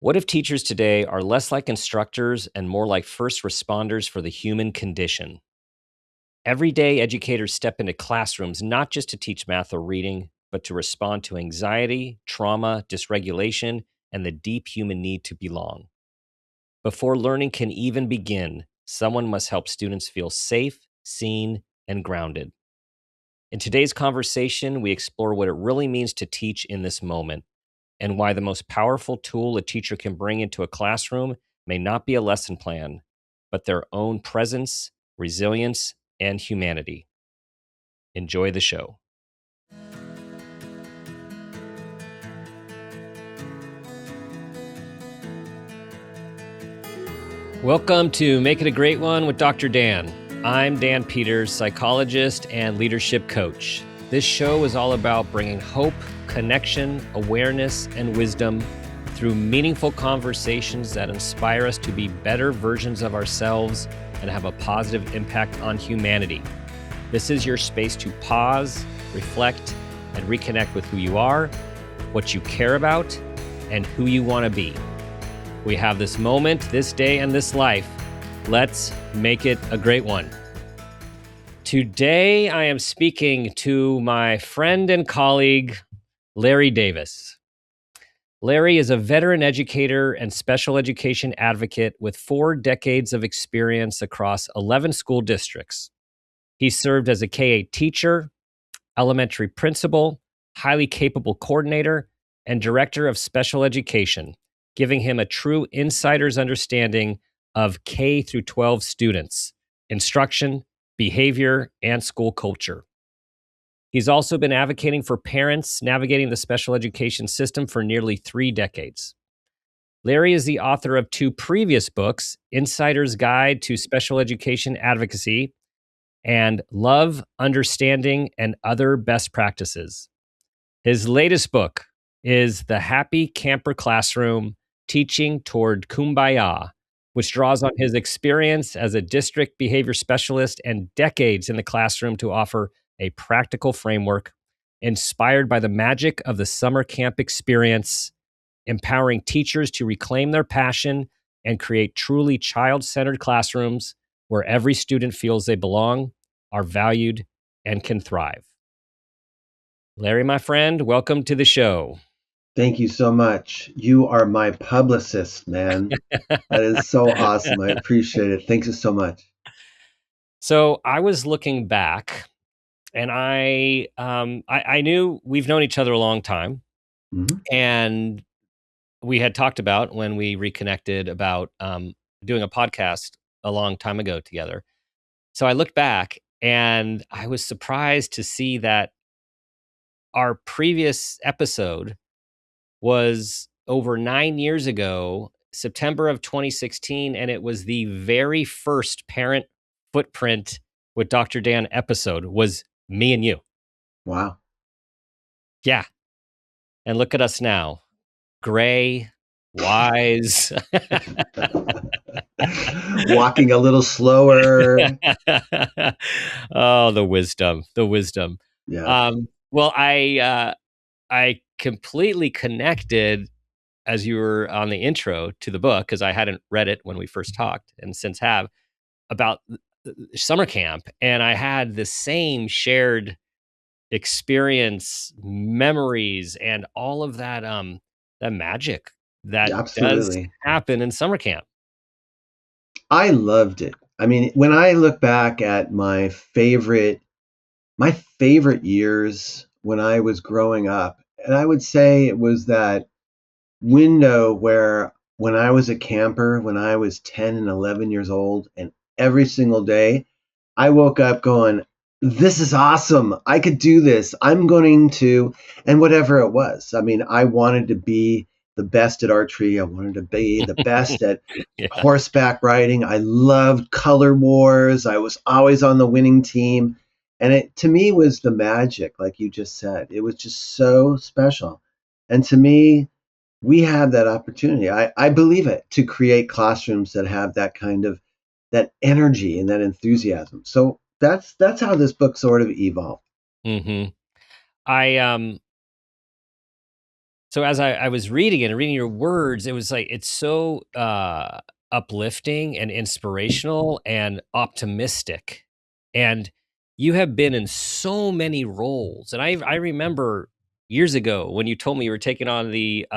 What if teachers today are less like instructors and more like first responders for the human condition? Every day, educators step into classrooms not just to teach math or reading, but to respond to anxiety, trauma, dysregulation, and the deep human need to belong. Before learning can even begin, someone must help students feel safe, seen, and grounded. In today's conversation, we explore what it really means to teach in this moment and why the most powerful tool a teacher can bring into a classroom may not be a lesson plan, but their own presence, resilience, and humanity. Enjoy the show. Welcome to Make It a Great One with Dr. Dan. I'm Dan Peters, psychologist and leadership coach. This show is all about bringing hope, connection, awareness, and wisdom through meaningful conversations that inspire us to be better versions of ourselves and have a positive impact on humanity. This is your space to pause, reflect, and reconnect with who you are, what you care about, and who you want to be. We have this moment, this day, and this life. Let's make it a great one. Today, I am speaking to my friend and colleague, Larry Davis. Larry is a veteran educator and special education advocate with 4 decades of experience across 11 school districts. He served as a K-8 teacher, elementary principal, highly capable coordinator, and director of special education, giving him a true insider's understanding of K through 12 students, instruction, behavior, and school culture. He's also been advocating for parents navigating the special education system for nearly 3 decades. Larry is the author of 2 previous books, Insider's Guide to Special Education Advocacy and Love, Understanding, and Other Best Practices. His latest book is The Happy Camper Classroom, Teaching Toward Kumbaya, which draws on his experience as a district behavior specialist and decades in the classroom to offer a practical framework inspired by the magic of the summer camp experience, empowering teachers to reclaim their passion and create truly child-centered classrooms where every student feels they belong, are valued, and can thrive. Larry, my friend, welcome to the show. Thank you so much. You are my publicist, man. That is so awesome. I appreciate it. Thank you so much. So I was looking back, and I knew we've known each other a long time, Mhm. and we had talked about when we reconnected about doing a podcast a long time ago together. So I looked back, and I was surprised to see that our previous episode was over 9 years ago, September of 2016, and it was the very first Parent Footprint with Dr. Dan episode was me and you. Wow. Yeah. And look at us now. Gray, wise. Walking a little slower. Oh, the wisdom, the wisdom. Yeah. Well, I completely connected as you were on the intro to the book, because I hadn't read it when we first talked and since have, about summer camp. And I had the same shared experience, memories, and all of that, that magic that does Absolutely. happen in summer camp. I loved it. I mean, when I look back at my favorite years when I was growing up, and I would say it was that window where when I was a camper, when I was 10 and 11 years old, and every single day I woke up going, this is awesome. I could do this. I'm going to, and whatever it was. I mean, I wanted to be the best at archery. I wanted to be the best at Yeah. horseback riding. I loved color wars. I was always on the winning team. And it, to me, was the magic, like you just said. It was just so special. And to me, we have that opportunity. I believe it to create classrooms that have that kind of that energy and that enthusiasm. So that's how this book sort of evolved. hmm I So as I was reading it and reading your words, it was like it's so uplifting and inspirational and optimistic. And you have been in so many roles. And I remember years ago when you told me you were taking on the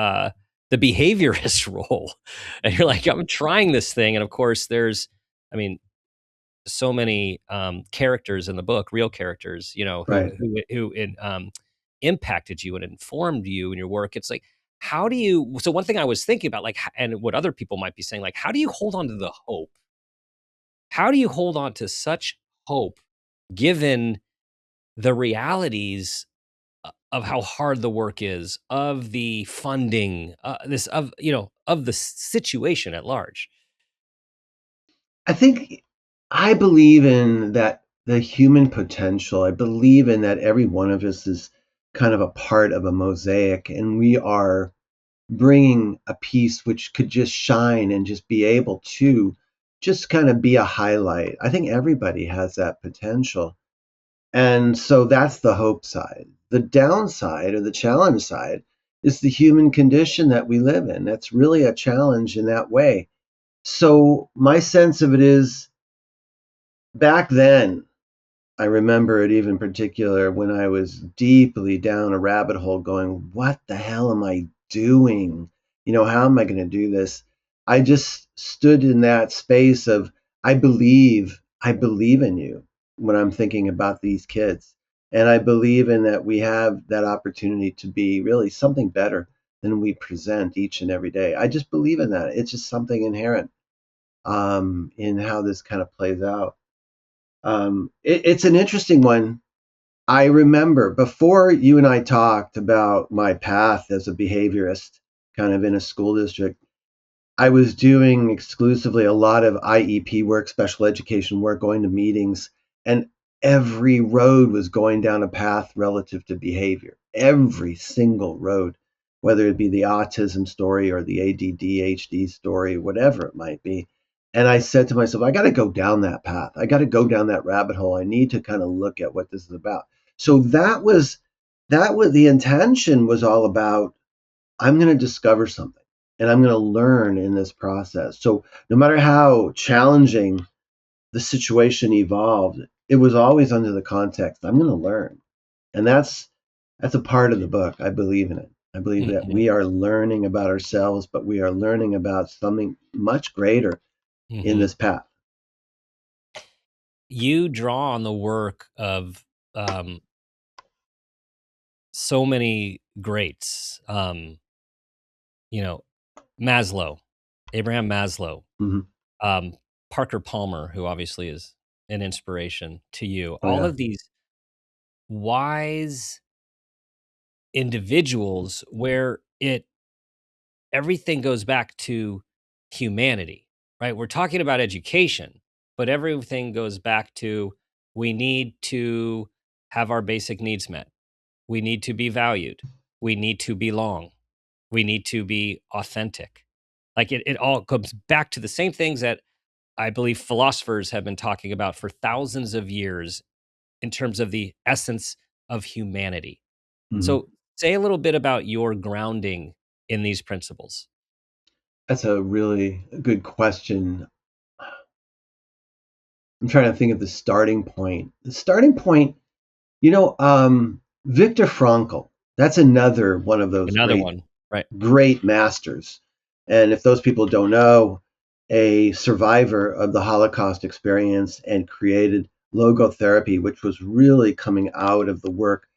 behaviorist role. And you're like, I'm trying this thing. And of course, there's, I mean, so many characters in the book, real characters, you know, Right. impacted you and informed you in your work. It's like, how do you? So one thing I was thinking about, like, and what other people might be saying, like, how do you hold on to the hope? How do you hold on to such hope, given the realities of how hard the work is, of the funding, this of of the situation at large? I think I believe in that the human potential. I believe in that every one of us is kind of a part of a mosaic, and we are bringing a piece which could just shine and just be able to just kind of be a highlight. I think everybody has that potential. And so that's the hope side. The downside or the challenge side is the human condition that we live in. That's really a challenge in that way. So my sense of it is back then, I remember it even particular when I was deeply down a rabbit hole going, what the hell am I doing? How am I going to do this? I just stood in that space of, I believe in you when I'm thinking about these kids. And I believe in that we have that opportunity to be really something better than we present each and every day. I just believe in that. It's just something inherent in how this kind of plays out. It's an interesting one. I remember before you and I talked about my path as a behaviorist, kind of in a school district, I was doing exclusively a lot of IEP work, special education work, going to meetings, and every road was going down a path relative to behavior. Every single road, whether it be the autism story or the ADD, story, whatever it might be. And I said to myself, I got to go down that path. I got to go down that rabbit hole. I need to kind of look at what this is about. So that was the intention was all about I'm going to discover something and I'm going to learn in this process. So no matter how challenging the situation evolved, it was always under the context I'm going to learn. And that's a part of the book. I believe in it. I believe that Hmm. we are learning about ourselves, but we are learning about something much greater in Hmm. this path. You draw on the work of um, so many greats. You know, Maslow, Abraham Maslow, Hmm. um, Parker Palmer, who obviously is an inspiration to you. Oh All yeah. of these wise individuals where it everything goes back to humanity, right? We're talking about education, but everything goes back to we need to have our basic needs met. We need to be valued. We need to belong. We need to be authentic. Like it all comes back to the same things that I believe philosophers have been talking about for thousands of years in terms of the essence of humanity. Hmm. So, say a little bit about your grounding in these principles. That's a really good question. I'm trying to think of the starting point. The starting point, Viktor Frankl, that's another one of those Another great one, right? great masters. And if those people don't know, a survivor of the Holocaust experience and created logotherapy, which was really coming out of the work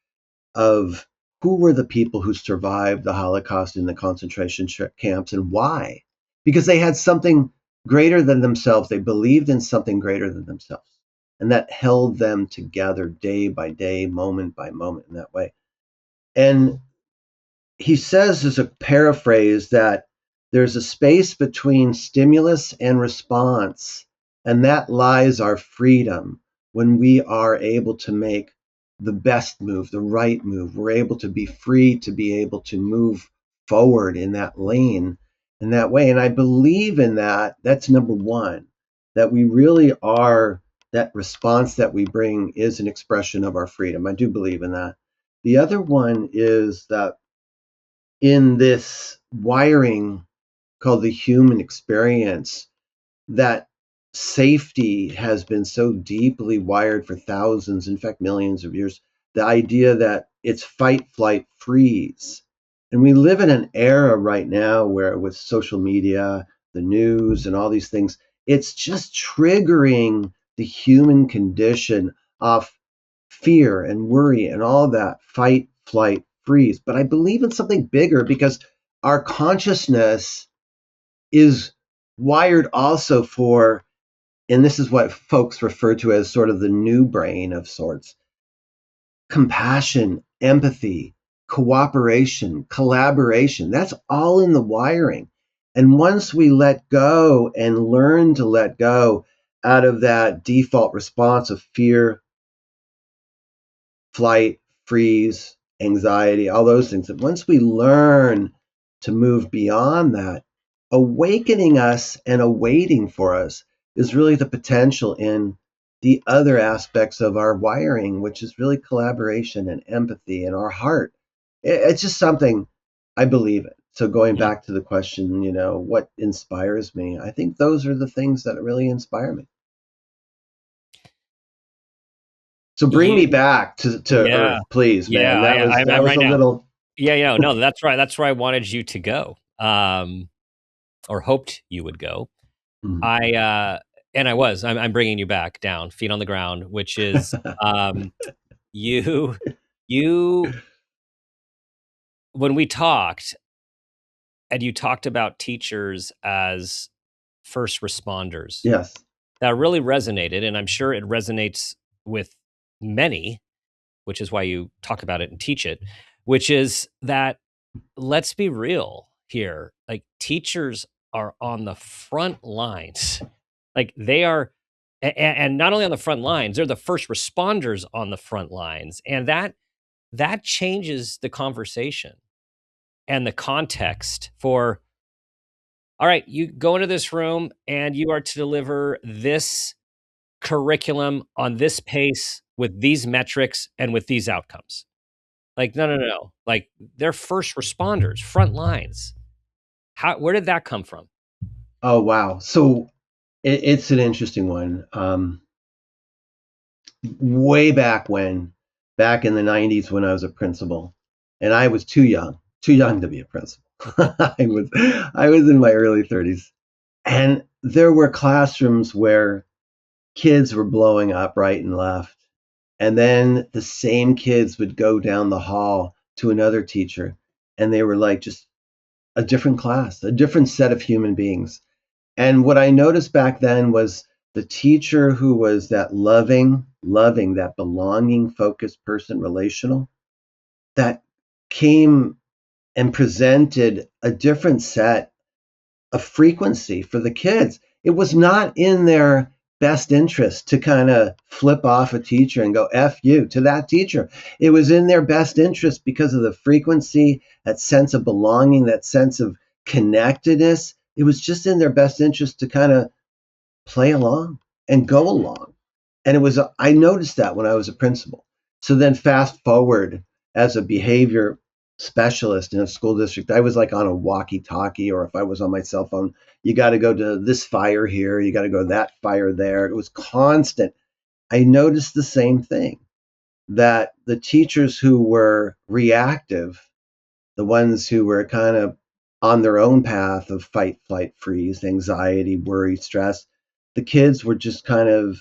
of who were the people who survived the Holocaust in the concentration camps and why. Because they had something greater than themselves. They believed in something greater than themselves. And that held them together day by day, moment by moment in that way. And he says as a paraphrase that there's a space between stimulus and response, and that lies our freedom when we are able to make the best move, the right move. We're able to be free to be able to move forward in that lane in that way. And I believe in that. That's number one, that we really are, that response that we bring is an expression of our freedom. I do believe in that. The other one is that in this wiring called the human experience, that safety has been so deeply wired for thousands, in fact, millions of years. The idea that it's fight, flight, freeze. And we live in an era right now where, with social media, the news, and all these things, it's just triggering the human condition of fear and worry and all that fight, flight, freeze. But I believe in something bigger because our consciousness is wired also for, and this is what folks refer to as sort of the new brain of sorts, compassion, empathy, cooperation, collaboration. That's all in the wiring. And once we let go and learn to let go out of that default response of fear, flight, freeze, anxiety, all those things, that once we learn to move beyond that, awakening us and awaiting for us is really the potential in the other aspects of our wiring, which is really collaboration and empathy and our heart. It's just something I believe in. So going Mm. back to the question, what inspires me? I think those are the things that really inspire me. So bring me You, back to yeah, Earth, please, man. yeah, That was I'm that was right a now. little. Yeah, yeah, no, that's right. That's where I wanted you to go, or hoped you would go. Mhm. I and I was. I'm bringing you back down, feet on the ground, which is you, you. When we talked, and you talked about teachers as first responders, Yes. that really resonated, and I'm sure it resonates with many, which is why you talk about it and teach it. Which is that, let's be real here. Like, teachers are on the front lines. Like, they are, and not only on the front lines, they're the first responders on the front lines. And that changes the conversation and the context for, all right, you go into this room and you are to deliver this curriculum on this pace with these metrics and with these outcomes. Like, no, no, no, no. Like, they're first responders, front lines. Where did that come from? Oh, wow. So it's an interesting one. Way back in the 90s when I was a principal, and I was too young to be a principal. I was in my early 30s, and there were classrooms where kids were blowing up right and left, and then the same kids would go down the hall to another teacher, and they were like just a different class, a different set of human beings. And what I noticed back then was the teacher who was that loving, that belonging, focused person, relational, that came and presented a different set of frequency for the kids. It was not in their best interest to kind of flip off a teacher and go F you to that teacher. It was in their best interest because of the frequency, that sense of belonging, that sense of connectedness. It was just in their best interest to kind of play along and go along. And I noticed that when I was a principal. So then fast forward as a behavior specialist in a school district, I was like on a walkie talkie, or if I was on my cell phone, you got to go to this fire here, you got to go to that fire there. It was constant. I noticed the same thing, that the teachers who were reactive, the ones who were kind of on their own path of fight, flight, freeze, anxiety, worry, stress, the kids were just kind of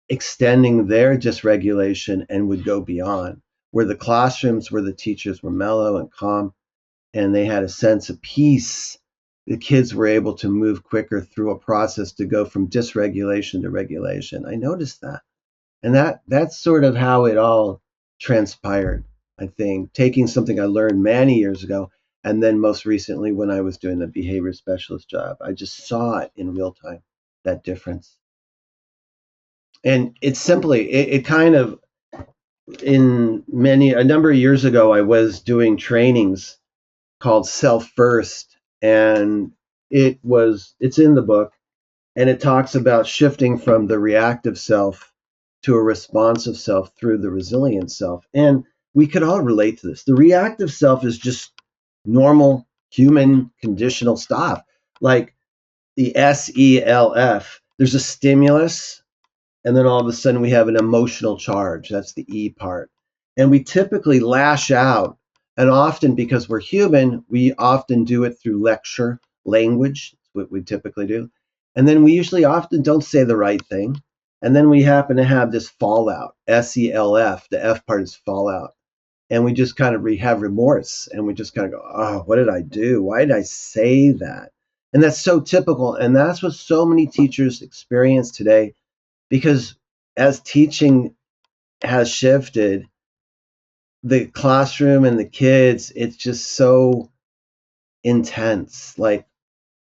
extending their dysregulation and would go beyond. Where the classrooms where the teachers were mellow and calm and they had a sense of peace, the kids were able to move quicker through a process to go from dysregulation to regulation. I noticed that. And that's sort of how it all transpired, I think, taking something I learned many years ago. And then most recently, when I was doing the behavior specialist job, I just saw it in real time, that difference. And it's simply, it kind of, a number of years ago, I was doing trainings called Self First. And it's in the book, and it talks about shifting from the reactive self to a responsive self through the resilient self. And we could all relate to this. The reactive self is just normal human conditional stuff, like the SELF. There's a stimulus, and then all of a sudden we have an emotional charge. That's the E part. And we typically lash out. And often, because we're human, we often do it through lecture, language. That's what we typically do. And then we usually often don't say the right thing. And then we happen to have this fallout, SELF. The F part is fallout. And we just kind of have remorse, and we just kind of go, oh, what did I do? Why did I say that? And that's so typical. And that's what so many teachers experience today, because as teaching has shifted, the classroom and the kids, it's just so intense. Like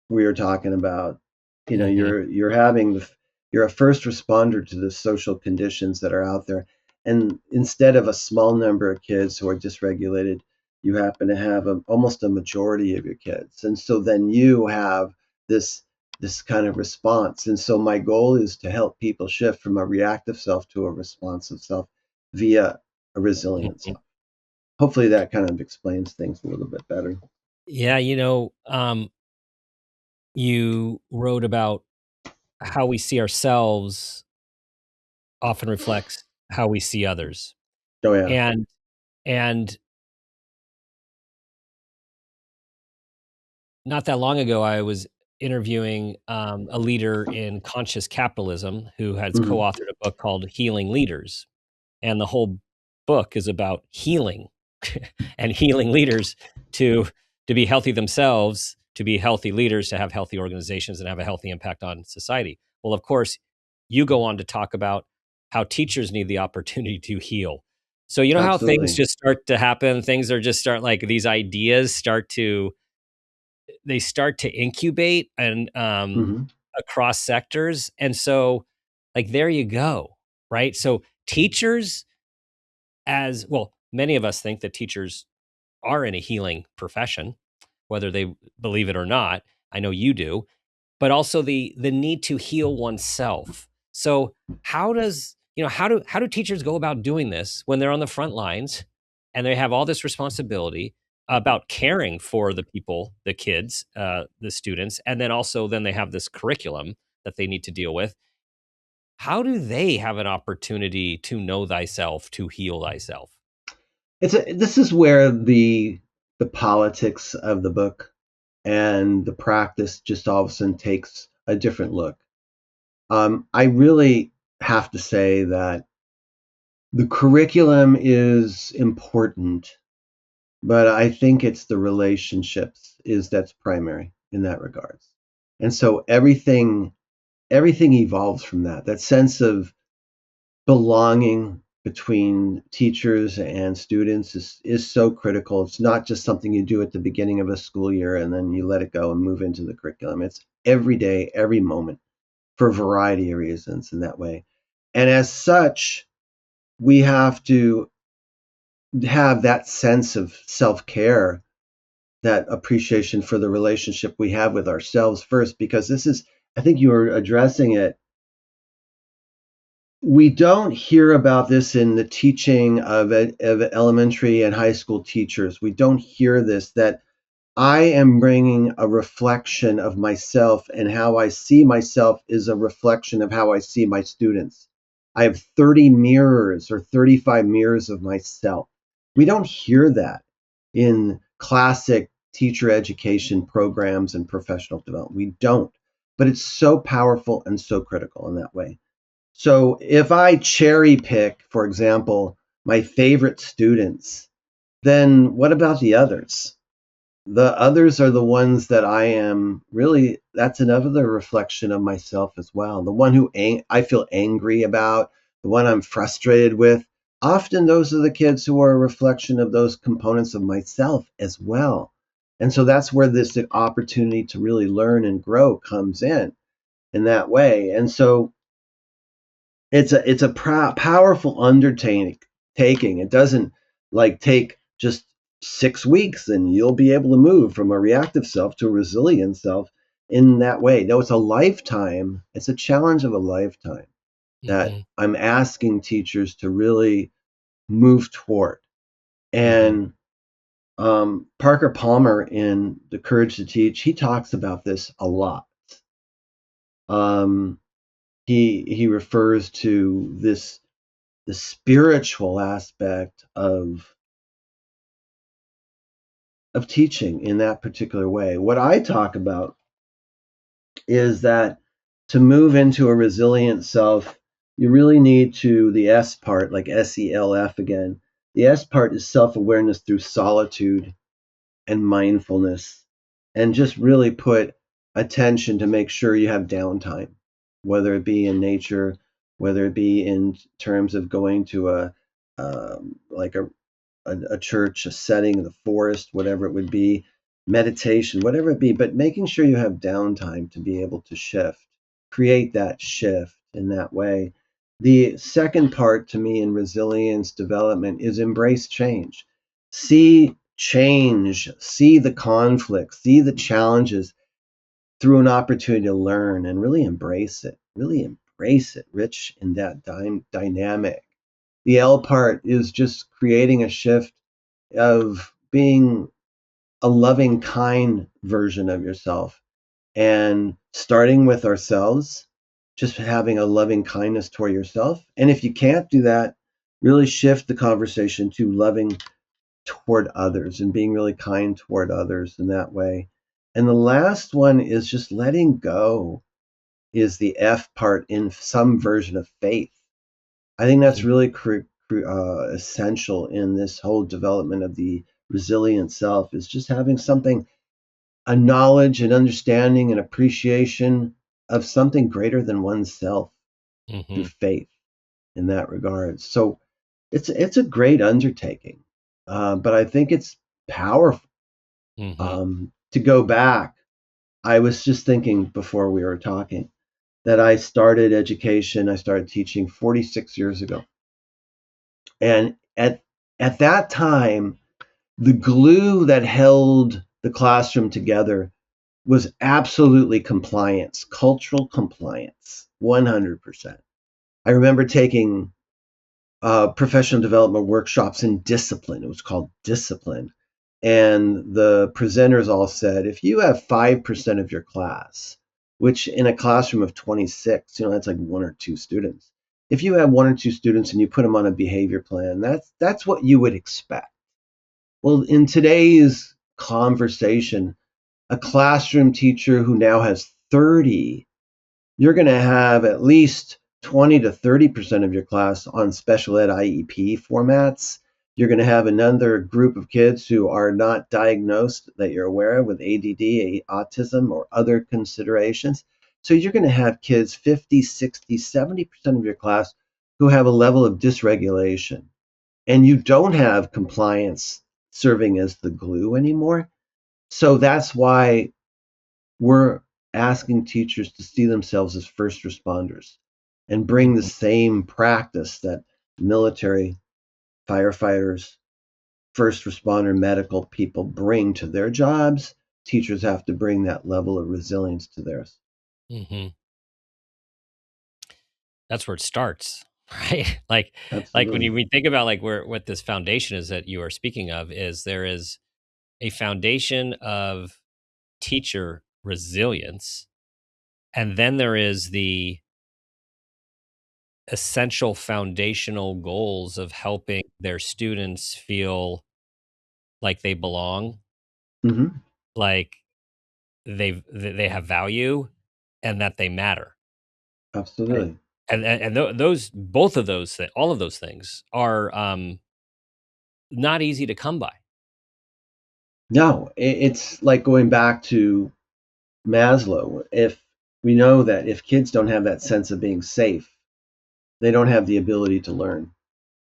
we were talking about, Hmm. you're having you're a first responder to the social conditions that are out there, and instead of a small number of kids who are dysregulated, you happen to have almost a majority of your kids, and so then you have this this kind of response. And so my goal is to help people shift from a reactive self to a responsive self via a resilient Hmm. self. Hopefully that kind of explains things a little bit better. Yeah, you wrote about how we see ourselves often reflects how we see others. Oh yeah. And and not that long ago, I was interviewing a leader in conscious capitalism who has Hmm. co-authored a book called Healing Leaders. And the whole book is about healing and healing leaders to to be healthy themselves, to be healthy leaders, to have healthy organizations and have a healthy impact on society. Well, of course, you go on to talk about how teachers need the opportunity to heal. So you know how things Absolutely. just start to happen, things are just start like these ideas start to they start to incubate and Hmm. across sectors. And so like there you go, right? So teachers as well, many of us think that teachers are in a healing profession, whether they believe it or not. I know you do, but also the need to heal oneself. So how does how do teachers go about doing this when they're on the front lines and they have all this responsibility about caring for the people, the kids, the students, and then also then they have this curriculum that they need to deal with. How do they have an opportunity to know thyself, to heal thyself? This is where the politics of the book and the practice just all of a sudden takes a different look. I really have to say that the curriculum is important, but I think it's the relationships is that's primary in that regards. And so everything evolves from that. That sense of belonging between teachers and students is so critical. It's not just something you do at the beginning of a school year and then you let it go and move into the curriculum. It's every day, every moment, for a variety of reasons in that way. And as such, we have to have that sense of self care, that appreciation for the relationship we have with ourselves first, because this is, I think you were addressing it. We don't hear about this in the teaching of elementary and high school teachers. We don't hear this, that I am bringing a reflection of myself, and how I see myself is a reflection of how I see my students. I have 30 mirrors or 35 mirrors of myself. We don't hear that in classic teacher education programs and professional development. We don't. But it's so powerful and so critical in that way. So if I cherry pick, for example, my favorite students, then what about the others? The others are the ones that I am really, that's another reflection of myself as well. The one who I feel angry about, the one I'm frustrated with, often those are the kids who are a reflection of those components of myself as well. And so that's where this opportunity to really learn and grow comes in that way. And so it's a powerful undertaking. It doesn't like take just 6 weeks and you'll be able to move from a reactive self to a resilient self in that way. No, it's a lifetime. It's a challenge of a lifetime that Hmm. I'm asking teachers to really move toward. Hmm. And Parker Palmer in The Courage to Teach, he talks about this a lot. Um, he refers to this the spiritual aspect of teaching in that particular way. What I talk about is that to move into a resilient self, you really need to, the S part, like SELF again. The S part is self awareness through solitude and mindfulness, and just really put attention to make sure you have downtime, whether it be in nature, whether it be in terms of going to like a church, a setting, the forest, whatever it would be, meditation, whatever it be, but making sure you have downtime to be able to shift, create that shift in that way. The second part to me in resilience development is embrace change. See change, see the conflict, see the challenges through an opportunity to learn and really embrace it. Really embrace it, rich in that dynamic. The L part is just creating a shift of being a loving, kind version of yourself and starting with ourselves, just having a loving kindness toward yourself. And if you can't do that, really shift the conversation to loving toward others and being really kind toward others in that way. And the last one is just letting go, is the F part in some version of faith. I think that's really essential in this whole development of the resilient self, is just having something, a knowledge and understanding and appreciation of something greater than oneself through Mm-hmm. faith in that regard. So it's a great undertaking, but I think it's powerful. Mm-hmm. To go back, I was just thinking before we were talking that I started education. I started teaching 46 years ago, and at that time, the glue that held the classroom together was absolutely compliance, cultural compliance, 100%. I remember taking professional development workshops in discipline. It was called discipline. And the presenters all said, if you have 5% of your class, which in a classroom of 26, that's like one or two students. If you have one or two students and you put them on a behavior plan, that's what you would expect. Well, in today's conversation, a classroom teacher who now has 30, you're going to have at least 20 to 30% of your class on special ed IEP formats. You're going to have another group of kids who are not diagnosed that you're aware of with ADD, autism, or other considerations. So you're going to have kids 50, 60, 70% of your class who have a level of dysregulation. And you don't have compliance serving as the glue anymore. So that's why we're asking teachers to see themselves as first responders and bring the Mm-hmm. same practice that military, firefighters, first responder, medical people bring to their jobs. Teachers have to bring that level of resilience to theirs. Mm-hmm. That's where it starts, right? Like when Absolutely. we think about like where what this foundation is that you are speaking of, is there is a foundation of teacher resilience, and then there is the essential foundational goals of helping their students feel like they belong, Hmm. like they have value, and that they matter, right? Absolutely. And those, both of those all of those things are not easy to come by. No, it's like going back to Maslow. If we know that if kids don't have that sense of being safe, they don't have the ability to learn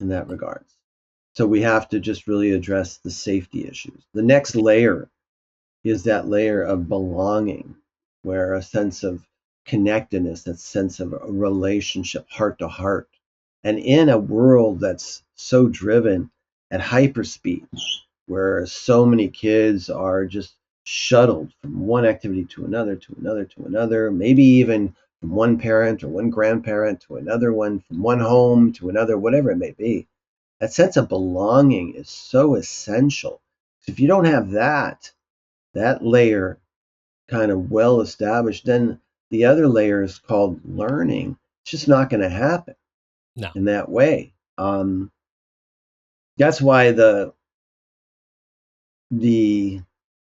in that regards. So we have to just really address the safety issues. The next layer is that layer of belonging, where a sense of connectedness, that sense of a relationship, heart to heart. And in a world that's so driven at hyperspeed, where so many kids are just shuttled from one activity to another, to another, to another, maybe even from one parent or one grandparent to another one, from one home to another, whatever it may be. That sense of belonging is so essential If you don't have that layer kind of well established, then the other layer is called learning. It's just not going to happen No. in that way. That's why the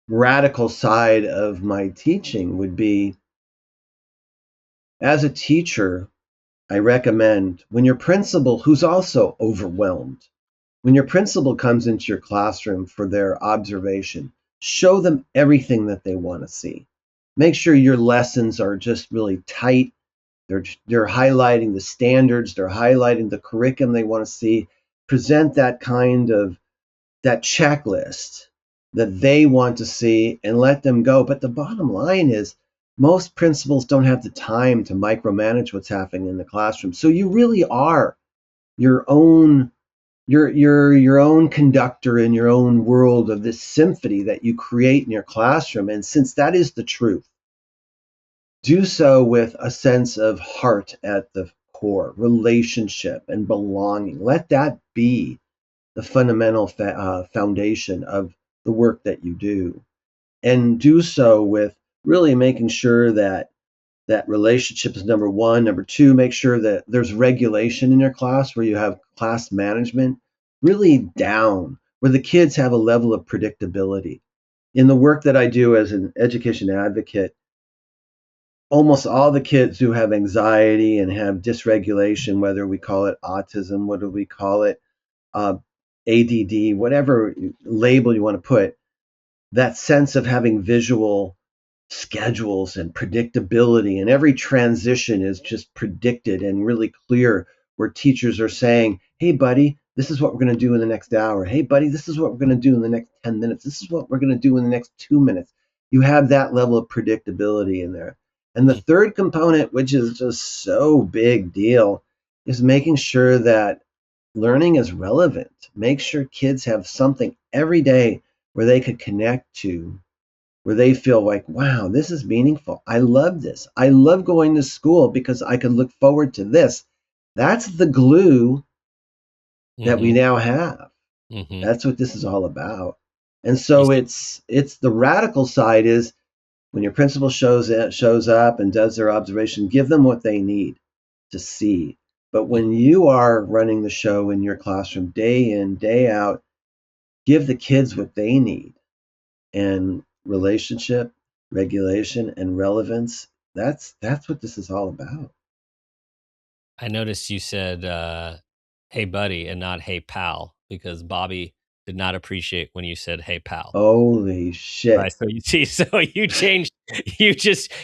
radical side of my teaching would be, as a teacher, I recommend when your principal, who's also overwhelmed, when your principal comes into your classroom for their observation, show them everything that they want to see. Make sure your lessons are just really tight. They're highlighting the standards, they're highlighting the curriculum they want to see. Present that checklist that they want to see and let them go. But the bottom line is most principals don't have the time to micromanage what's happening in the classroom. So you really are your own your own conductor in your own world of this symphony that you create in your classroom. And since that is the truth, do so with a sense of heart at the core, relationship and belonging. Let that be the fundamental foundation of the work that you do. And do so with really making sure that that relationship is number one. Number two, make sure that there's regulation in your class where you have class management really down, where the kids have a level of predictability. In the work that I do as an education advocate, almost all the kids who have anxiety and have dysregulation, whether we call it autism, whether we call it uh, ADD, whatever label you want to put, that sense of having visual schedules and predictability, and every transition is just predicted and really clear, where teachers are saying, hey buddy, this is what we're going to do in the next hour. Hey buddy, this is what we're going to do in the next 10 minutes. This is what we're going to do in the next 2 minutes. You have that level of predictability in there. And the third component, which is just so big deal, is making sure that learning is relevant. Make sure kids have something every day where they could connect to, where they feel like, wow, this is meaningful. I love this. I love going to school because I can look forward to this. That's the glue that we Mm-hmm. now have. Mm-hmm. That's what this is all about. And You so said, it's the radical side is when your principal shows up and does their observation, give them what they need to see. But when you are running the show in your classroom day in, day out, give the kids what they need. And relationship, regulation, and relevance, that's what this is all about. I noticed you said, "Hey buddy," and not "Hey pal," because Bobby did not appreciate when you said "Hey pal." Holy Right. shit. So you see, so you changed.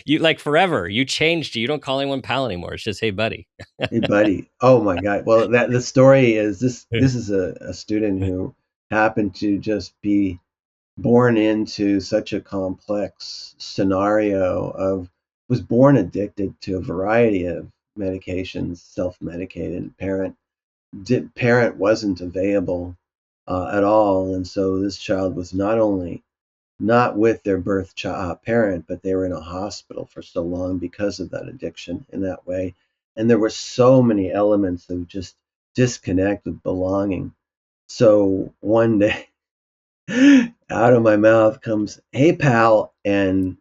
You like forever. You changed. You don't call anyone pal anymore. It's just "Hey buddy." Hey buddy. Oh my god. Well, that the story is this is a student who happened to just be born into such a complex scenario of was born addicted to a variety of medications, self-medicated. Parent wasn't available at all, and so this child was not only not with their parent, but they were in a hospital for so long because of that addiction in that way. And there were so many elements of just disconnect with belonging. So one day, out of my mouth comes, hey, pal. And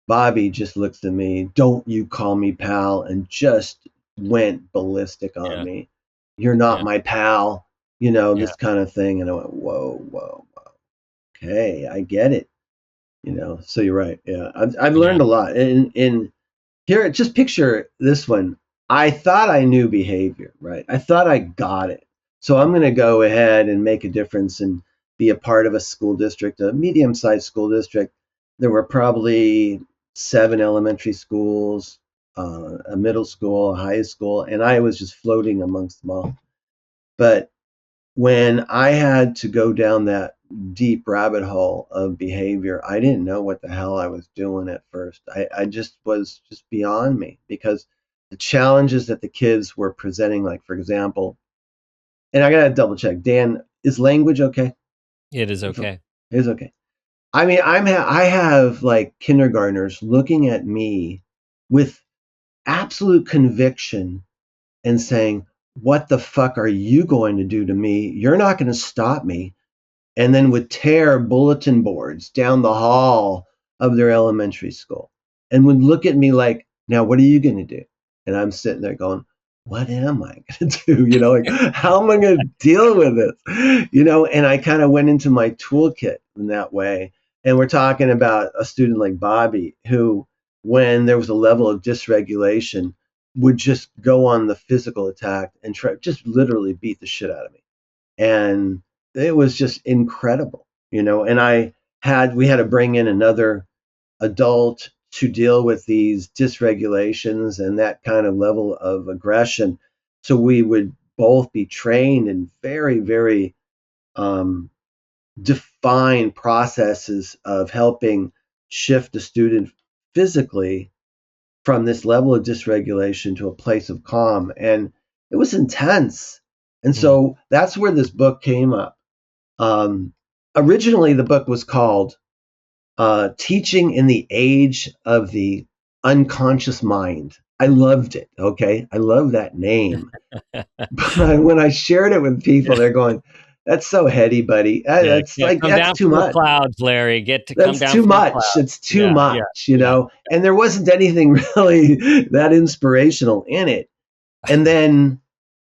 Bobby just looks at me, don't you call me pal, and just went ballistic on Yeah. me. You're not Yeah. my pal, Yeah. this kind of thing. And I went, whoa, whoa, okay, I get it. So you're right. Yeah, I've Yeah. learned a lot. In here, just picture this one. I thought I knew behavior, right? I thought I got it. So I'm going to go ahead and make a difference and be a part of a school district, a medium-sized school district. There were probably 7 elementary schools, a middle school, a high school, and I was just floating amongst them all. But when I had to go down that deep rabbit hole of behavior, I didn't know what the hell I was doing at first. I just was just beyond me because the challenges that the kids were presenting, like for example, and I gotta double check. Dan, is language okay? It is If okay. it's okay. I mean, I have like kindergartners looking at me with absolute conviction and saying, "What the fuck are you going to do to me? You're not going to stop me." and then would tear bulletin boards down the hall of their elementary school and would look at me like, now what are you going to do? And I'm sitting there going, what am I going to do? Like, how am I going to deal with this? And I kind of went into my toolkit in that way. And we're talking about a student like Bobby, who, when there was a level of dysregulation, would just go on the physical attack and try just literally beat the shit out of me. And it was just incredible. And we had to bring in another adult to deal with these dysregulations and that kind of level of aggression. So we would both be trained in very, very defined processes of helping shift the student physically from this level of dysregulation to a place of calm. And it was intense. And Mm. so that's where this book came up. Originally, the book was called Teaching in the Age of the Unconscious Mind. I loved it. Okay. I love that name. But when I shared it with people, they're going, that's so heady, buddy. Yeah, That's can't like, come that's down too from the much. clouds, Larry. Get to come That's down too from the much. clouds. It's too Yeah, yeah, much, yeah. and there wasn't anything really that inspirational in it. And then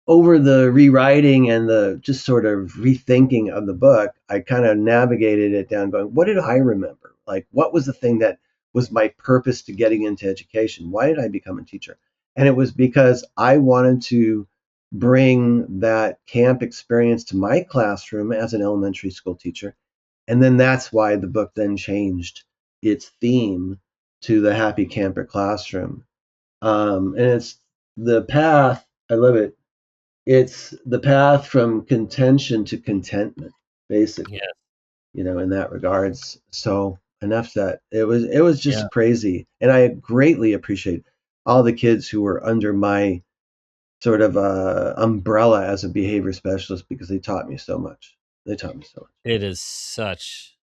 over the rewriting and the just sort of rethinking of the book, I kind of navigated it down going, what did I remember? Like, what was the thing that was my purpose to getting into education? Why did I become a teacher? And it was because I wanted to bring that camp experience to my classroom as an elementary school teacher. And then that's why the book then changed its theme to the happy camper classroom. And it's the path, I love it, it's the path from contention to contentment, basically, Yeah, in that regards. So enough said. It was yeah. just crazy. And I greatly appreciate all the kids who were under my sort of umbrella as a behavior specialist because they taught me so much. They taught me so much. It is such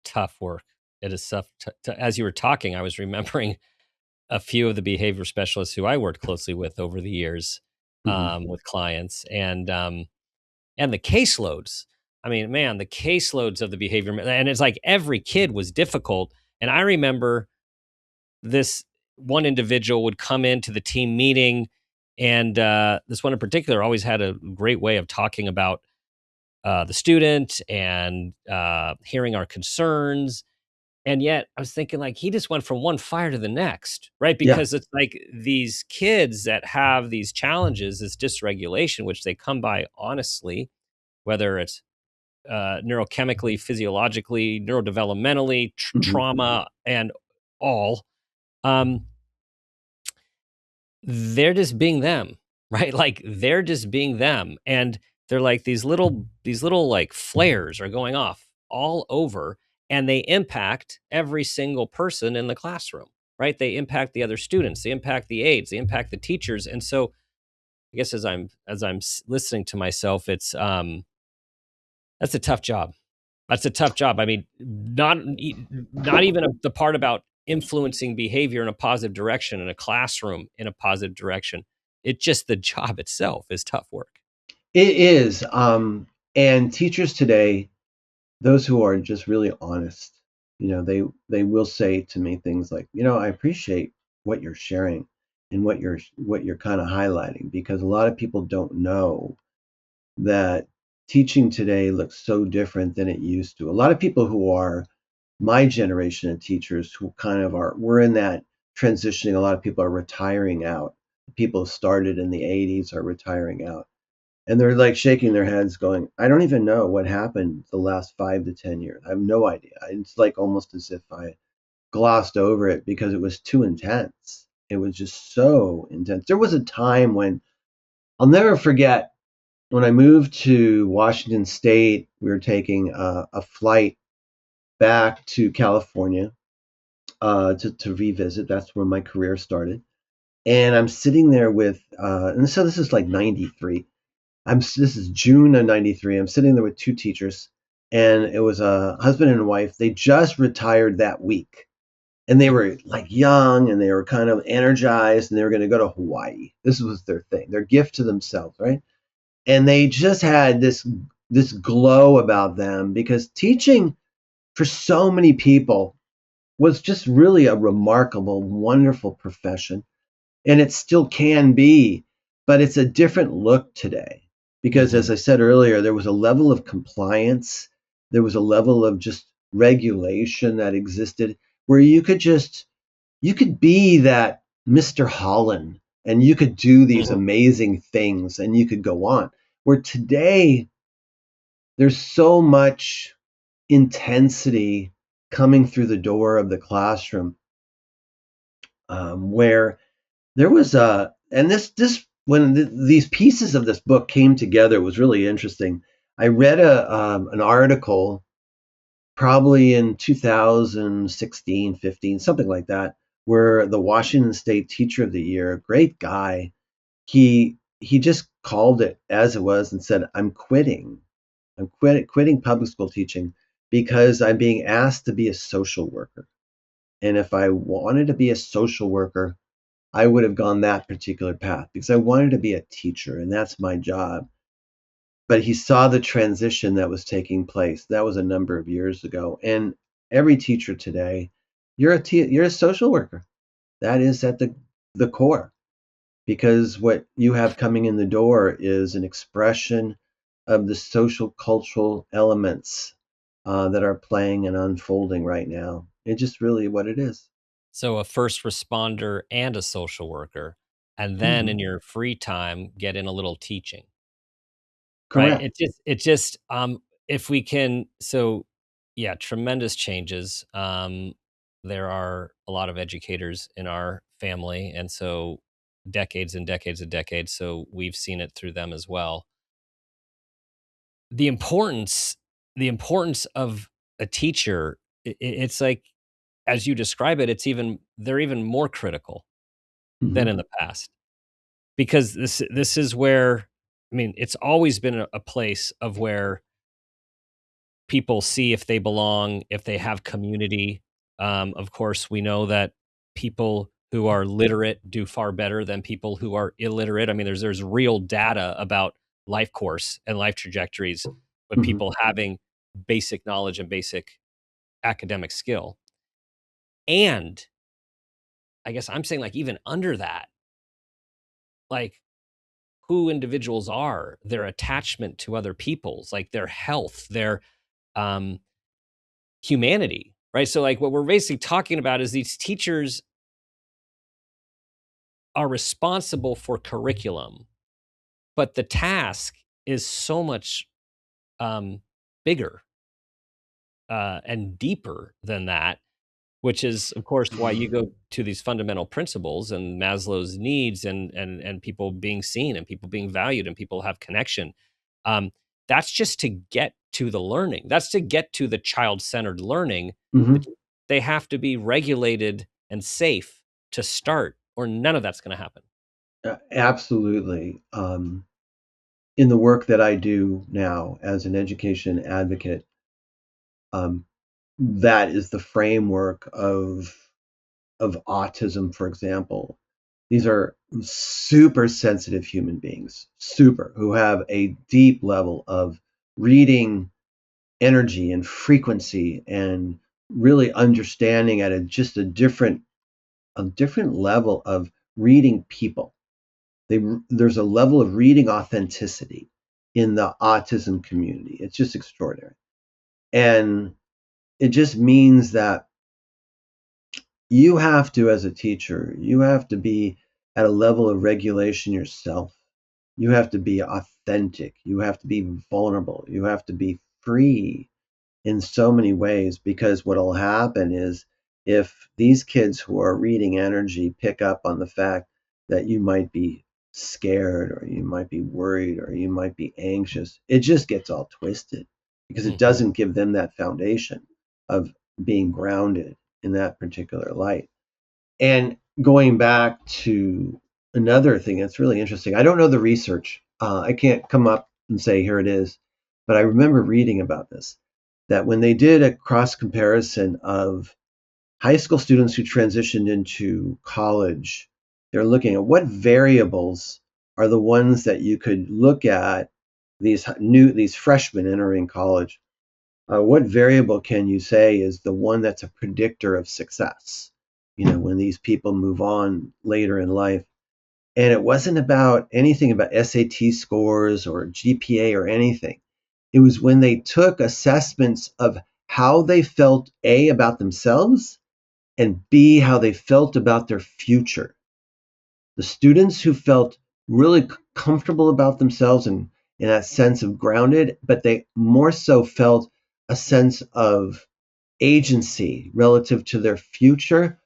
tough work. It is tough. As you were talking, I was remembering a few of the behavior specialists who I worked closely with over the years, Hmm. with clients, and the caseloads. I mean, man, the caseloads of the behavior, and it's like every kid was difficult. And I remember this one individual would come into the team meeting, and this one in particular always had a great way of talking about the student and hearing our concerns. And yet I was thinking, like, he just went from one fire to the next, right? Yeah. Because it's like these kids that have these challenges, this dysregulation, which they come by honestly, whether it's neurochemically, physiologically, neurodevelopmentally, Hmm. trauma, and all. Um, they're just being them, right? Like they're just being them, and they're like these little like flares are going off all over, and they impact every single person in the classroom, right? They impact the other students, they impact the aides, they impact the teachers. And so I guess as I'm listening to myself, it's that's a tough job. That's a tough job. I mean, not even the part about influencing behavior in a positive direction in a classroom in a positive direction. It just the job itself is tough work. It is. And teachers today, those who are just really honest, they will say to me things like, I appreciate what you're sharing and what you're kind of highlighting, because a lot of people don't know that teaching today looks so different than it used to. A lot of people who are my generation of teachers who kind of we're in that transitioning. A lot of people are retiring out. People who started in the 80s are retiring out. And they're like shaking their heads, going, I don't even know what happened the last 5 to 10 years. I have no idea. It's like almost as if I glossed over it because it was too intense. It was just so intense. There was a time when I'll never forget when I moved to Washington State. We were taking a flight back to California to revisit. That's where my career started. And I'm sitting there with, and so this is like 93. This is June of 93. I'm sitting there with two teachers, and it was a husband and a wife. They just retired that week, and they were like young, and they were kind of energized, and they were going to go to Hawaii. This was their thing, their gift to themselves, right? And they just had this this glow about them, because teaching for so many people was just really a remarkable, wonderful profession. And it still can be, but it's a different look today. Because Hmm. as I said earlier, there was a level of compliance, there was a level of just regulation that existed where you could be that Mr. Holland and you could do these Hmm. amazing things and you could go on. Where today there's so much intensity coming through the door of the classroom, where there was a, and this when these pieces of this book came together was really interesting. I read an article probably in 2016, 15, something like that, where the Washington State Teacher of the Year, a great guy, he just called it as it was and said, "I'm quitting. I'm quitting public school teaching because I'm being asked to be a social worker. And if I wanted to be a social worker, I would have gone that particular path because I wanted to be a teacher and that's my job." But he saw the transition that was taking place. That was a number of years ago. And every teacher today, you're a social worker. That is at the core, because what you have coming in the door is an expression of the social cultural elements that are playing and unfolding right now. It's just really what it is. So a first responder and a social worker, and then Mhm. in your free time, get in a little teaching, right? Correct. If we can, so yeah, tremendous changes. There are a lot of educators in our family, and so decades and decades and decades. So we've seen it through them as well. The importance, the importance of a teacher, it's like as you describe it, they're even more critical than Hmm. in the past because this is where I mean, it's always been a place of where people see if they belong, if they have community. Of course, we know that people who are literate do far better than people who are illiterate. I mean, there's real data about life course and life trajectories with Hmm. people having basic knowledge and basic academic skill. And I guess I'm saying like even under that, like who individuals are, their attachment to other people's, like their health, their um, humanity, right? So, like, what we're basically talking about is these teachers are responsible for curriculum, but the task is so much bigger and deeper than that, which is, of course, why you go to these fundamental principles and Maslow's needs and people being seen and people being valued and people have connection. Um, that's just to get to the learning. That's to get to the child-centered learning. Hmm. But they have to be regulated and safe to start, or none of that's going to happen. Absolutely. In the work that I do now as an education advocate, um, that is the framework of autism, for example. These are super sensitive human beings, super, who have a deep level of reading energy and frequency and really understanding at just a different level of reading people. There's a level of reading authenticity in the autism community. It's just extraordinary. And it just means that you have to, as a teacher, you have to be at a level of regulation yourself. You have to be authentic. You have to be vulnerable. You have to be free in so many ways, because what'll happen is if these kids who are reading energy pick up on the fact that you might be scared or you might be worried or you might be anxious, it just gets all twisted because it Hmm. doesn't give them that foundation of being grounded in that particular light. And going back to another thing that's really interesting, I don't know the research. I can't come up and say here it is, but I remember reading about this, that when they did a cross comparison of high school students who transitioned into college, they're looking at what variables are the ones that you could look at these freshmen entering college, what variable can you say is the one that's a predictor of success? When these people move on later in life. And it wasn't about anything about SAT scores or GPA or anything. It was when they took assessments of how they felt, A, about themselves, and B, how they felt about their future. The students who felt really comfortable about themselves and in that sense of grounded, but they more so felt a sense of agency relative to their future.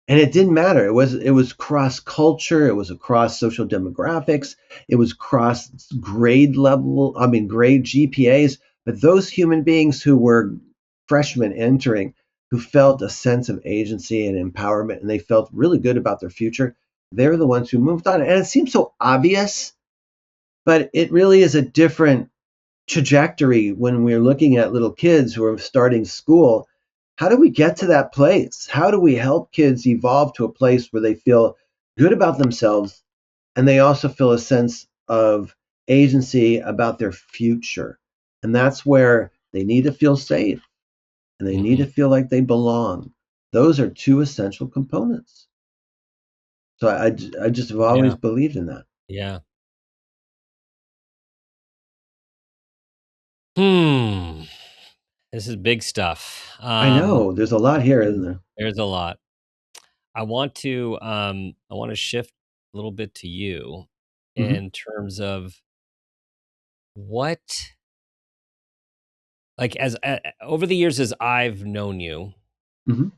And it didn't matter. It was cross culture, it was across social demographics, it was cross grade level, I mean grade GPAs, but those human beings who were freshmen entering, who felt a sense of agency and empowerment, and they felt really good about their future, they're the ones who moved on. And it seems so obvious, but it really is a different trajectory when we're looking at little kids who are starting school. How do we get to that place? How do we help kids evolve to a place where they feel good about themselves and they also feel a sense of agency about their future? And that's where they need to feel safe and they need Hmm. to feel like they belong. Those are two essential components. So I just have always Yeah. believed in that. Yeah. Hmm. This is big stuff. I know there's a lot here, isn't And there? there's a lot. I want to shift a little bit to you Hmm. in terms of what, like, over the years as I've known you, Hmm.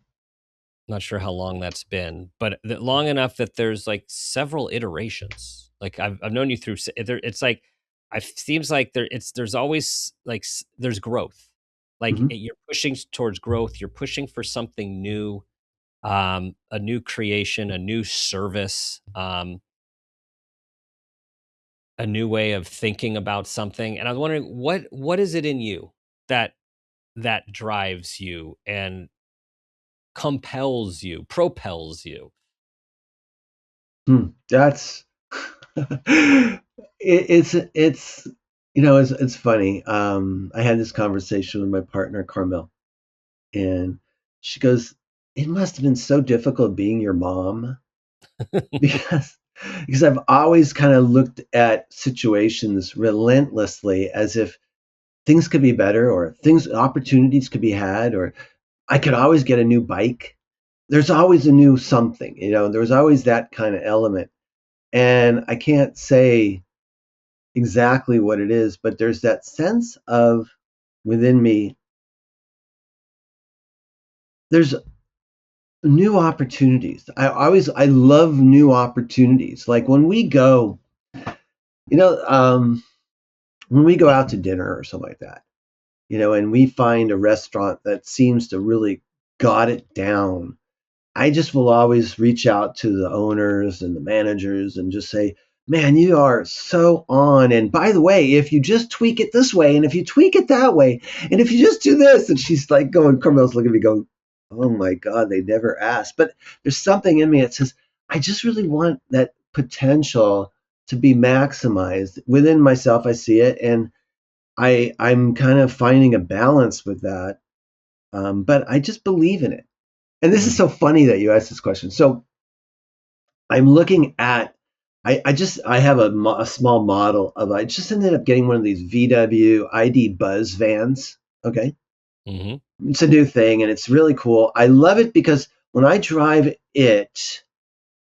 not sure how long that's been, but long enough that there's like several iterations. Like I've known you through. It's like I seems like there's always like there's growth. Like Hmm. you're pushing towards growth. You're pushing for something new, a new creation, a new service, a new way of thinking about something. And I was wondering what is it in you that drives you and compels you, propels you. That's it's it's funny. I had this conversation with my partner Carmel, and she goes, "It must have been so difficult being your mom because I've always kind of looked at situations relentlessly as if things could be better or things opportunities could be had or I could always get a new bike. There's always a new something, there's always that kind of element." And I can't say exactly what it is, but there's that sense of within me, there's new opportunities. I love new opportunities. Like you know, um, when we go out to dinner or something like that, and we find a restaurant that seems to really got it down, I just will always reach out to the owners and the managers and just say, "Man, you are so on. And by the way, if you just tweak it this way, and if you tweak it that way, and if you just do this," and she's like going, Carmel's looking at me going, "Oh my God, they never asked." But there's something in me that says, I just really want that potential to be maximized within myself. I see it, and I'm kind of finding a balance with that. But I just believe in it. And this is Mm. so funny that you asked this question. So I'm looking at, I have a small model of, I just ended up getting one of these VW ID Buzz vans. Okay. Hmm. It's a new thing and it's really cool. I love it because when I drive it,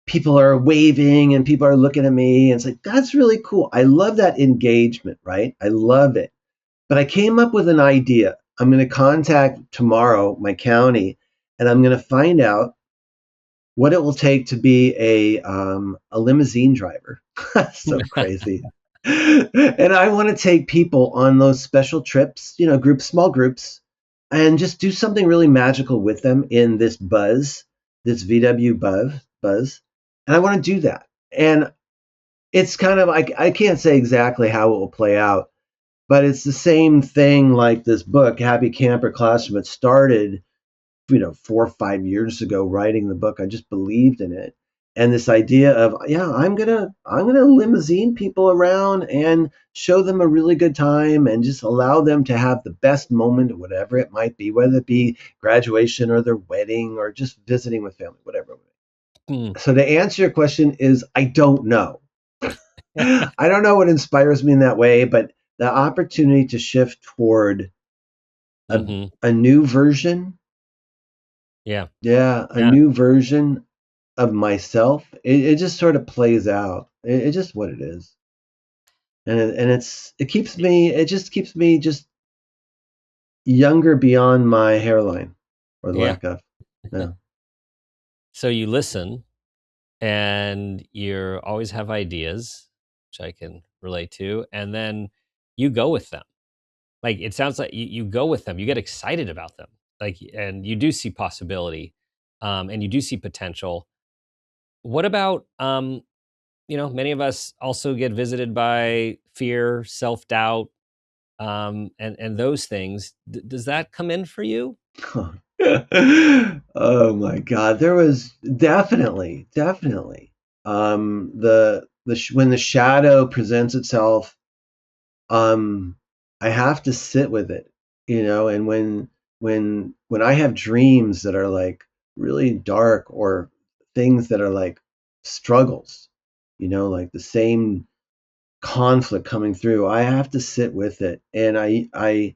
people are waving and people are looking at me and it's like, that's really cool. I love that engagement, right? I love it. But I came up with an idea. I'm going to contact tomorrow my county and I'm going to find out what it will take to be a limousine driver. So crazy. And I want to take people on those special trips, small groups, and just do something really magical with them in this buzz, this VW buzz. And I want to do that. And it's kind of like, I can't say exactly how it will play out, but it's the same thing like this book, Happy Camper Classroom. It started 4 or 5 years ago writing the book. I just believed in it. And this idea of, yeah, I'm gonna limousine people around and show them a really good time and just allow them to have the best moment, whatever it might be, whether it be graduation or their wedding or just visiting with family, whatever. Hmm. So to answer your question is, I don't know. I don't know what inspires me in that way, but the opportunity to shift toward a, Hmm. a new version, Yeah. yeah, a Yeah. new version of myself, it just sort of plays out. It's just what it is. And it just keeps me just younger beyond my hairline or the Yeah. lack of. Yeah. So you listen and you always have ideas, which I can relate to, and then you go with them. Like it sounds like you go with them, you get excited about them, like, and you do see possibility, and you do see potential. What about, many of us also get visited by fear, self doubt, and those things. Does that come in for you? Oh my God, there was definitely. When the shadow presents itself, um, I have to sit with it, and when I have dreams that are like really dark or things that are like struggles, like the same conflict coming through, I have to sit with it. And I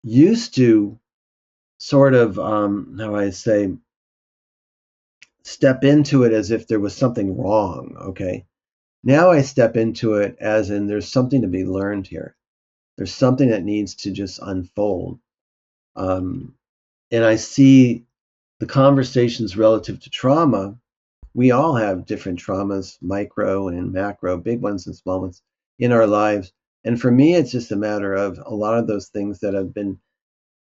used to sort of, how do I say, step into it as if there was something wrong. Okay. Now I step into it as in there's something to be learned here. There's something that needs to just unfold. Um, and I see the conversations relative to trauma. We all have different traumas, micro and macro, big ones and small ones in our lives. And for me, it's just a matter of a lot of those things that have been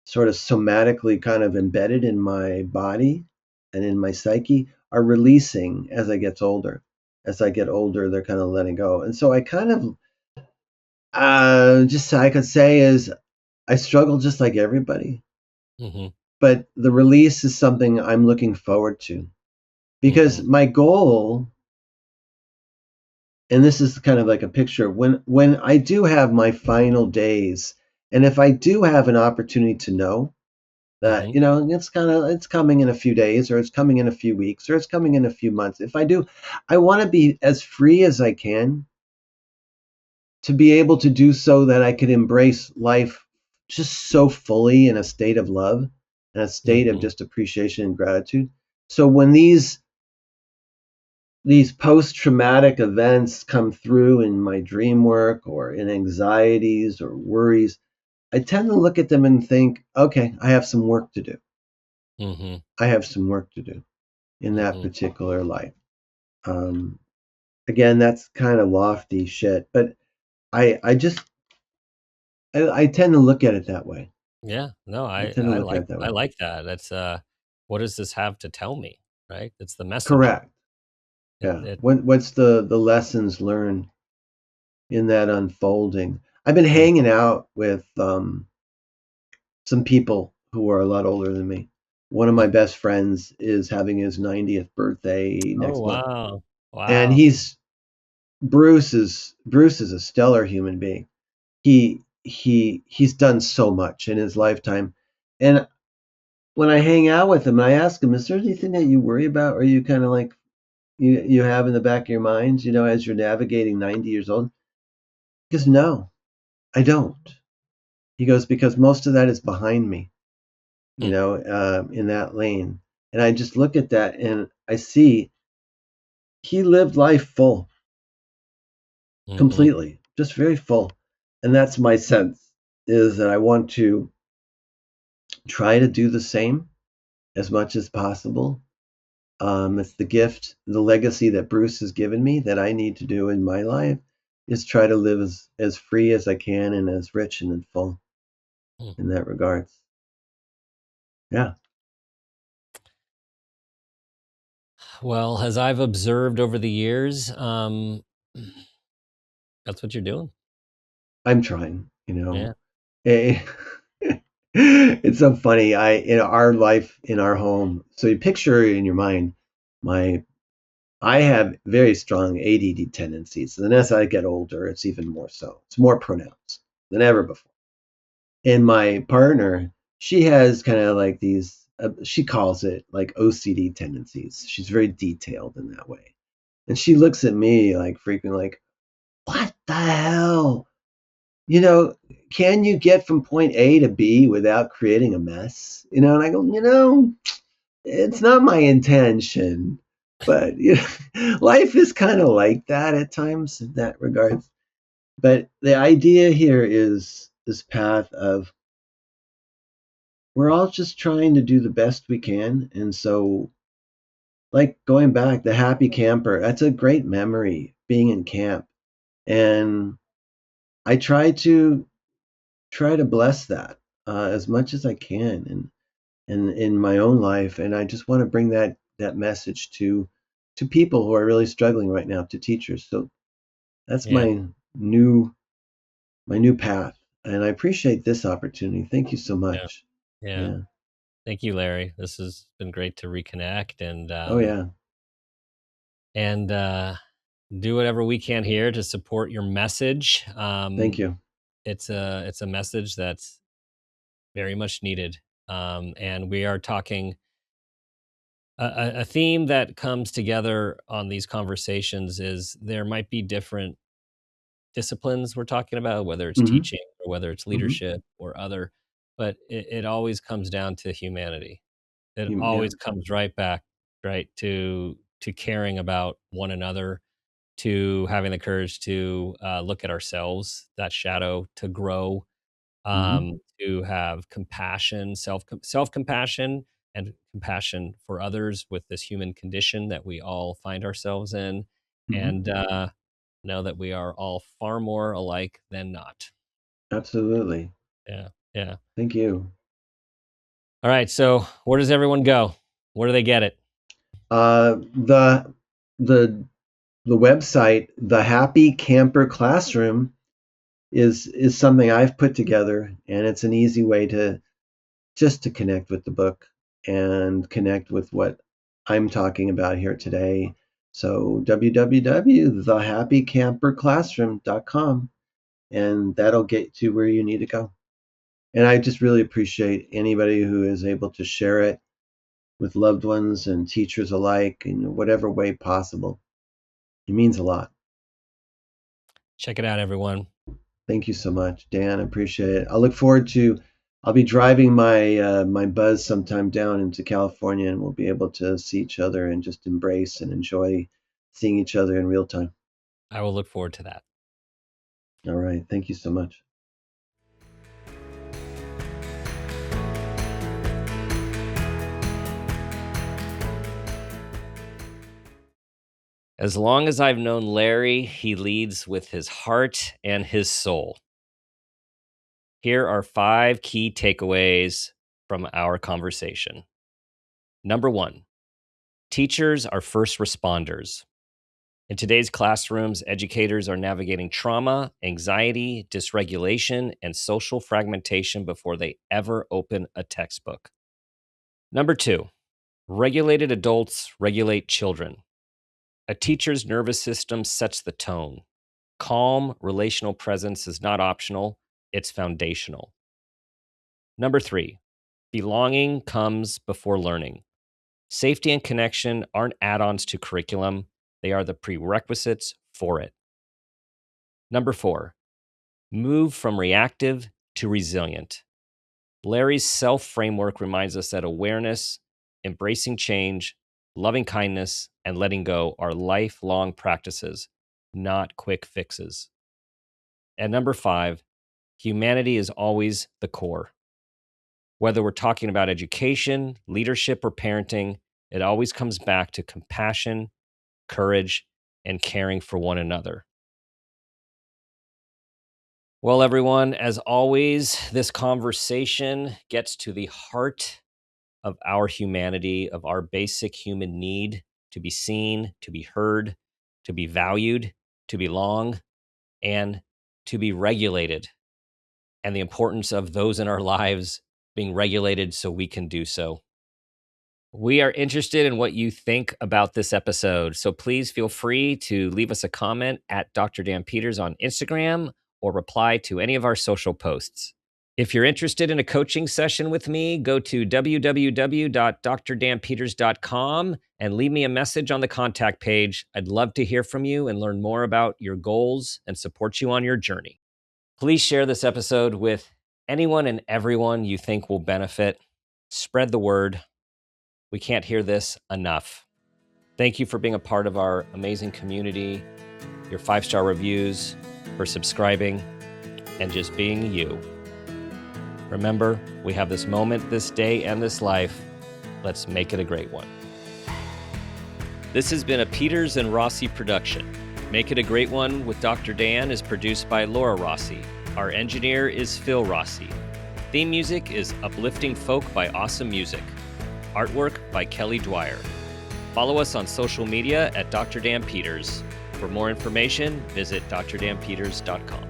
sort of somatically kind of embedded in my body and in my psyche are releasing as I get older. As I get older, they're kind of letting go. And so I kind of, just I could say is I struggle just like everybody, Hmm. but the release is something I'm looking forward to because Hmm. my goal, and this is kind of like a picture, when I do have my final days, and if I do have an opportunity to know that, Hmm. it's coming in a few days, or it's coming in a few weeks, or it's coming in a few months. If I do, I want to be as free as I can to be able to do so that I could embrace life just so fully in a state of love and a state of Hmm. just appreciation and gratitude. So when these post-traumatic events come through in my dream work or in anxieties or worries, I tend to look at them and think, okay, I have some work to do. Hmm. I have some work to do in that Hmm. particular life. Um, Again, that's kind of lofty shit, but I just I tend to look at it that way. Yeah, no, I I tend to I look at like it that I way. like that. That's what does this have to tell me, right? It's the message. Correct. It, Yeah. it What's the lessons learned in that unfolding? I've been mm. hanging out with some people who are a lot older than me. One of my best friends is having his 90th birthday Oh, next month, wow. and Wow. Bruce is a stellar human being. He's done so much in his lifetime, and when I hang out with him, and I ask him, "Is there anything that you worry about, or you kind of like you have in the back of your mind, as you're navigating 90 years old?" He goes, "No, I don't." He goes, "Because most of that is behind me, Mm. in that lane." And I just look at that and I see he lived life full, Mhm. completely, just very full. And that's my sense, is that I want to try to do the same as much as possible. It's the gift, the legacy that Bruce has given me that I need to do in my life is try to live as free as I can and as rich and full Mm. in that regards. Yeah, Well, as I've observed over the years, that's what you're doing. I'm trying, Yeah. Eh, it's so funny. In our life, in our home. So you picture in your mind my I have very strong ADD tendencies, and as I get older, it's even more so. It's more pronounced than ever before. And my partner, she has kind of like these, she calls it like OCD tendencies. She's very detailed in that way. And she looks at me like freaking like, what the hell? You know, can you get from point A to B without creating a mess? And I go, it's not my intention, but life is kind of like that at times in that regard. But the idea here is this path of we're all just trying to do the best we can. And so, like going back, the happy camper, that's a great memory being in camp. And I try to bless that as much as I can and in my own life. And I just want to bring that message to people who are really struggling right now, to teachers. So that's Yeah, new my new path. And I appreciate this opportunity. Thank you so yeah, much. yeah. Yeah. Thank you, Larry. This has been great to reconnect Oh yeah. and do whatever we can here to support your message. Thank you. It's a message that's very much needed, and we are talking a theme that comes together on these conversations is there might be different disciplines we're talking about, whether it's Hmm. teaching or whether it's Hmm. leadership or other, but it always comes down to humanity. It Yeah. always comes right back, right, to caring about one another, to having the courage to look at ourselves, that shadow, to grow, Hmm. to have compassion, self compassion, and compassion for others with this human condition that we all find ourselves in, Hmm. and know that we are all far more alike than not. Absolutely. Yeah, yeah. Thank you. All right. So where does everyone go? Where do they get it? Uh, the the the website, the Happy Camper Classroom, is something I've put together, and it's an easy way to just to connect with the book and connect with what I'm talking about here today. So www.thehappycamperclassroom.com, and that'll get you where you need to go. And I just really appreciate anybody who is able to share it with loved ones and teachers alike in whatever way possible. It means a lot. Check it out, everyone. Thank you so much, Dan. I appreciate it. I look forward to. I'll be driving my buzz sometime down into California, and we'll be able to see each other and just embrace and enjoy seeing each other in real time. I will look forward to that. All right. Thank you so much. As long as I've known Larry, he leads with his heart and his soul. Here are 5 key takeaways from our conversation. Number 1, teachers are first responders. In today's classrooms, educators are navigating trauma, anxiety, dysregulation, and social fragmentation before they ever open a textbook. Number 2, regulated adults regulate children. A teacher's nervous system sets the tone. Calm relational presence is not optional, it's foundational. Number 3, belonging comes before learning. Safety and connection aren't add ons to curriculum, they are the prerequisites for it. Number 4, move from reactive to resilient. Larry's self framework reminds us that awareness, embracing change, loving kindness, and letting go are lifelong practices, not quick fixes. And number 5, humanity is always the core. Whether we're talking about education, leadership, or parenting, it always comes back to compassion, courage, and caring for one another. Well, everyone, as always, this conversation gets to the heart of our humanity, of our basic human need to be seen, to be heard, to be valued, to belong, and to be regulated, and the importance of those in our lives being regulated so we can do so. We are interested in what you think about this episode, so please feel free to leave us a comment at Dr. Dan Peters on Instagram or reply to any of our social posts. If you're interested in a coaching session with me, go to www.drdanpeters.com and leave me a message on the contact page. I'd love to hear from you and learn more about your goals and support you on your journey. Please share this episode with anyone and everyone you think will benefit. Spread the word. We can't hear this enough. Thank you for being a part of our amazing community, your 5-star reviews, for subscribing, and just being you. Remember, we have this moment, this day, and this life. Let's make it a great one. This has been a Peters and Rossi production. Make It a Great One with Dr. Dan is produced by Laura Rossi. Our engineer is Phil Rossi. Theme music is Uplifting Folk by Awesome Music. Artwork by Kelly Dwyer. Follow us on social media at Dr. Dan Peters. For more information, visit drdanpeters.com.